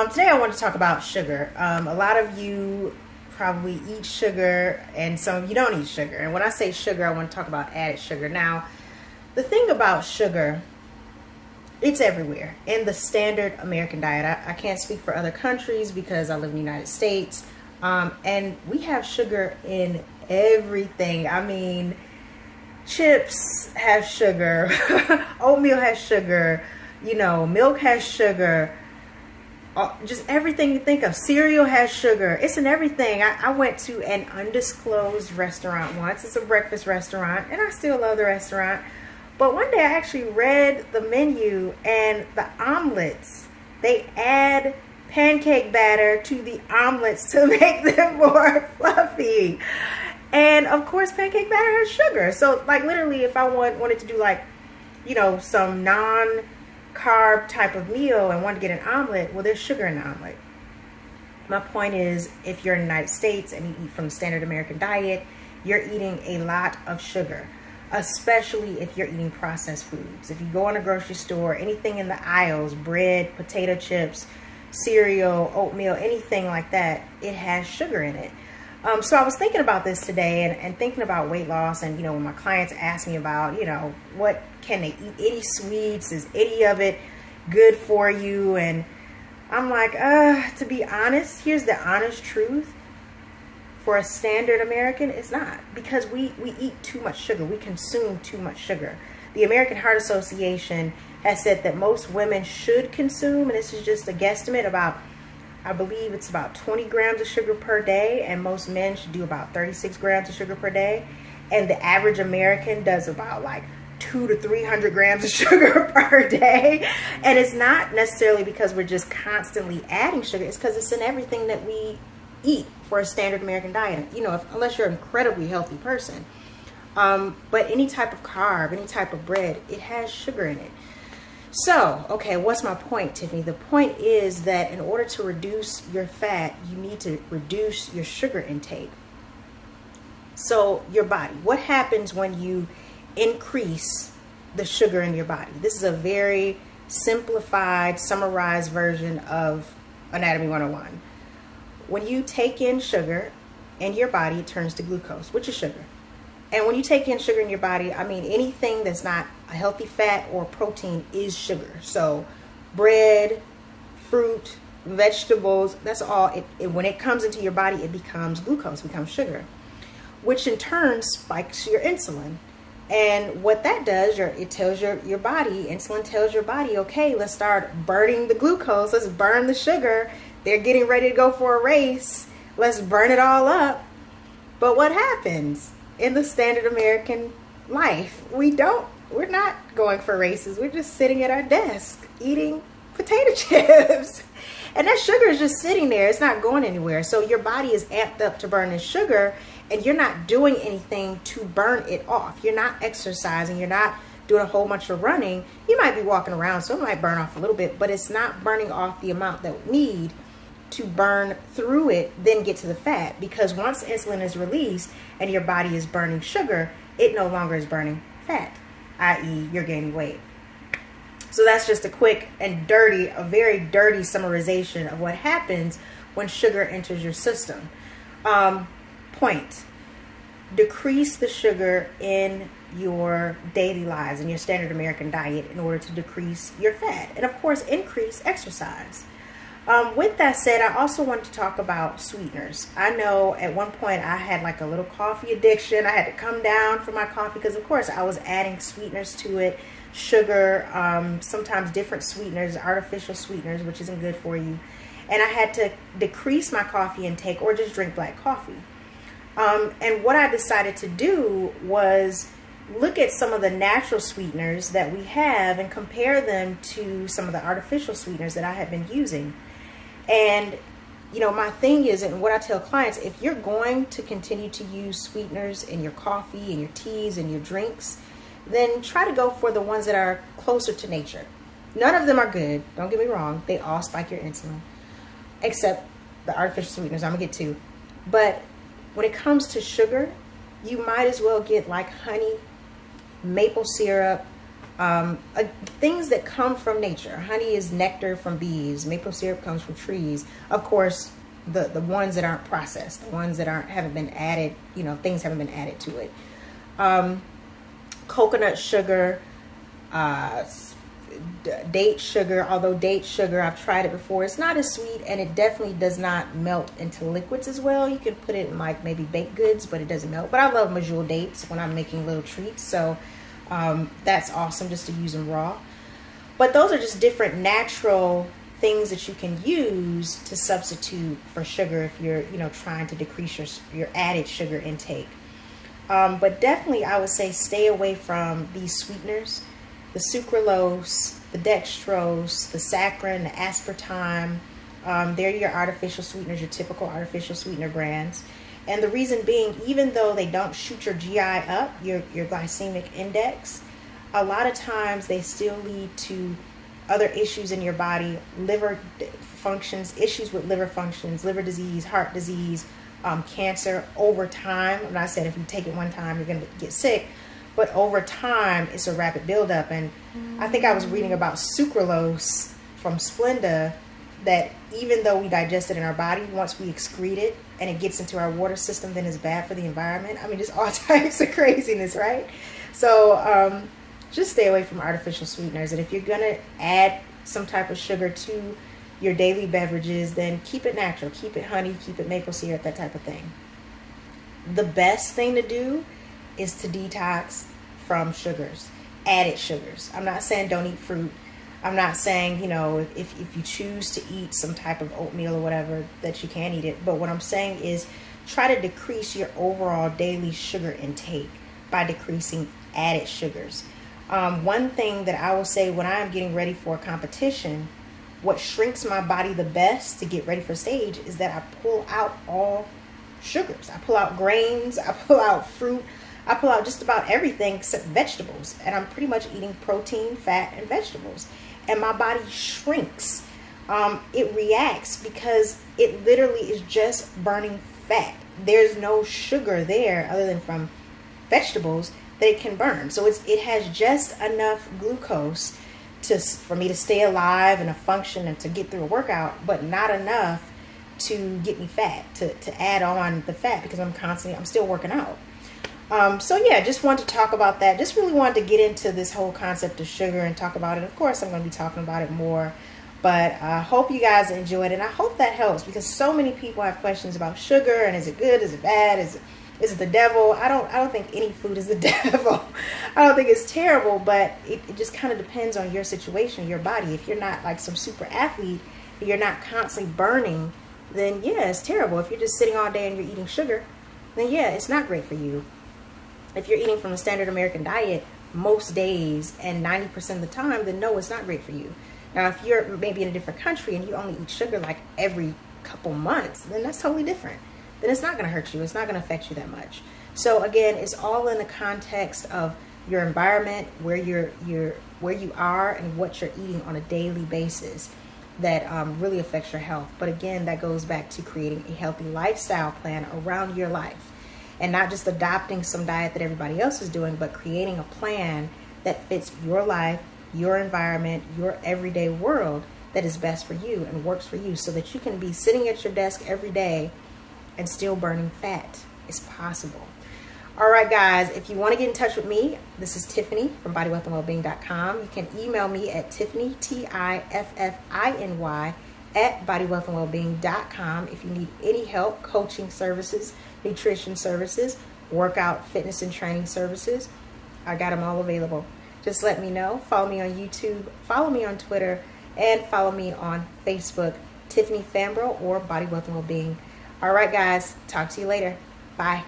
Today I want to talk about sugar. A lot of you probably eat sugar and some of you don't eat sugar. And when I say sugar, I want to talk about added sugar. Now, the thing about sugar, it's everywhere in the standard American diet. I can't speak for other countries because I live in the United States. And we have sugar in everything. I mean, chips have sugar, oatmeal has sugar, milk has sugar. Just everything you think of. Cereal has sugar. It's in everything. I went to an undisclosed restaurant once. It's a breakfast restaurant, and I still love the restaurant. But one day I actually read the menu, and the omelets, they add pancake batter to the omelets to make them more fluffy. And of course, pancake batter has sugar. So, like, literally, if I wanted to do, some non-carb type of meal and want to get an omelet, well, there's sugar in the omelet. My point is, if you're in the United States and you eat from the standard American diet, you're eating a lot of sugar, especially if you're eating processed foods. If you go in a grocery store, anything in the aisles, bread, potato chips, cereal, oatmeal, anything like that, it has sugar in it. So I was thinking about this today and thinking about weight loss, and when my clients ask me about, what can they eat, any sweets, is any of it good for you? And I'm like, to be honest, here's the honest truth. For a standard American, it's not, because we eat too much sugar. We consume too much sugar. The American Heart Association has said that most women should consume, and this is just a guesstimate, I believe it's about 20 grams of sugar per day, and most men should do about 36 grams of sugar per day. And the average American does about 200 to 300 grams of sugar per day. And it's not necessarily because we're just constantly adding sugar. It's because it's in everything that we eat for a standard American diet, unless you're an incredibly healthy person. But any type of carb, any type of bread, it has sugar in it. So, okay, what's my point, Tiffany? The point is that in order to reduce your fat, you need to reduce your sugar intake. So, your body, what happens when you increase the sugar in your body? This is a very simplified, summarized version of Anatomy 101. When you take in sugar in your body, it turns to glucose, which is sugar. And when you take in sugar in your body, I mean, anything that's not a healthy fat or protein is sugar. So bread, fruit, vegetables, that's all. When it comes into your body, it becomes glucose, becomes sugar, which in turn spikes your insulin. And what that does, it tells your body, insulin tells your body, okay, let's start burning the glucose. Let's burn the sugar. They're getting ready to go for a race. Let's burn it all up. But what happens in the standard American life? We're not going for races. We're just sitting at our desk eating potato chips. And that sugar is just sitting there. It's not going anywhere. So your body is amped up to burn the sugar, and you're not doing anything to burn it off. You're not exercising. You're not doing a whole bunch of running. You might be walking around, so it might burn off a little bit, but it's not burning off the amount that we need to burn through it, then get to the fat. Because once insulin is released and your body is burning sugar, it no longer is burning fat, i.e. you're gaining weight. So that's just a quick and a very dirty summarization of what happens when sugar enters your system. Point: decrease the sugar in your daily lives, in your standard American diet, in order to decrease your fat. And of course, increase exercise. With that said, I also wanted to talk about sweeteners. I know at one point I had a little coffee addiction. I had to come down from my coffee because, of course, I was adding sweeteners to it, sugar, sometimes different sweeteners, artificial sweeteners, which isn't good for you. And I had to decrease my coffee intake or just drink black coffee. And what I decided to do was look at some of the natural sweeteners that we have and compare them to some of the artificial sweeteners that I have been using. And, my thing is, and what I tell clients, if you're going to continue to use sweeteners in your coffee and your teas and your drinks, then try to go for the ones that are closer to nature. None of them are good. Don't get me wrong. They all spike your insulin, except the artificial sweeteners I'm going to get to. But when it comes to sugar, you might as well get honey, maple syrup, things that come from nature. Honey is nectar from bees. Maple syrup comes from trees. Of course, the ones that aren't processed, the ones that haven't been added, things haven't been added to it. Coconut sugar, date sugar, although date sugar, I've tried it before, it's not as sweet, and it definitely does not melt into liquids as well. You can put it in like maybe baked goods, but it doesn't melt. But I love medjool dates when I'm making little treats, so that's awesome just to use them raw. But those are just different natural things that you can use to substitute for sugar if you're trying to decrease your added sugar intake. But definitely I would say stay away from these sweeteners, the sucralose, the dextrose, the saccharin, the aspartame. They're your artificial sweeteners, your typical artificial sweetener brands. And the reason being, even though they don't shoot your GI up, your glycemic index, a lot of times they still lead to other issues in your body, liver functions, issues with liver functions, liver disease, heart disease, cancer over time. I'm not saying if you take it one time, you're going to get sick, but over time, it's a rapid buildup. And I think I was reading about sucralose from Splenda, that even though we digest it in our body, once we excrete it and it gets into our water system, then it's bad for the environment. I mean, just all types of craziness, right? So just stay away from artificial sweeteners. And if you're going to add some type of sugar to your daily beverages, then keep it natural. Keep it honey, keep it maple syrup, that type of thing. The best thing to do is to detox from sugars, added sugars. I'm not saying don't eat fruit. I'm not saying, if you choose to eat some type of oatmeal or whatever, that you can eat it. But what I'm saying is try to decrease your overall daily sugar intake by decreasing added sugars. One thing that I will say when I am getting ready for a competition, what shrinks my body the best to get ready for stage is that I pull out all sugars. I pull out grains, I pull out fruit, I pull out just about everything except vegetables. And I'm pretty much eating protein, fat, and vegetables. And my body shrinks. It reacts because it literally is just burning fat. There's no sugar there other than from vegetables that it can burn. So it has just enough glucose for me to stay alive and to function and to get through a workout, but not enough to get me fat, to add on the fat, because I'm still working out. So yeah, just wanted to talk about that. Just really wanted to get into this whole concept of sugar and talk about it. Of course, I'm going to be talking about it more, but I hope you guys enjoyed it. And I hope that helps, because so many people have questions about sugar and is it good? Is it bad? Is it the devil? I don't think any food is the devil. I don't think it's terrible, but it just kind of depends on your situation, your body. If you're not like some super athlete, you're not constantly burning, then yeah, it's terrible. If you're just sitting all day and you're eating sugar, then yeah, it's not great for you. If you're eating from a standard American diet most days and 90% of the time, then no, it's not great for you. Now, if you're maybe in a different country and you only eat sugar like every couple months, then that's totally different. Then it's not going to hurt you. It's not going to affect you that much. So again, it's all in the context of your environment, where you are, and what you're eating on a daily basis that really affects your health. But again, that goes back to creating a healthy lifestyle plan around your life, and not just adopting some diet that everybody else is doing, but creating a plan that fits your life, your environment, your everyday world, that is best for you and works for you, so that you can be sitting at your desk every day and still burning fat. It's possible. All right, guys, if you want to get in touch with me, this is Tiffany from BodyWealthAndWellbeing.com. You can email me at Tiffiny, Tiffiny, at BodyWealthAndWellbeing.com if you need any help, coaching services, nutrition services, workout, fitness, and training services. I got them all available. Just let me know. Follow me on YouTube, follow me on Twitter, and follow me on Facebook, Tiffany Fambro or Body Wealth and Wellbeing. All right, guys, talk to you later. Bye.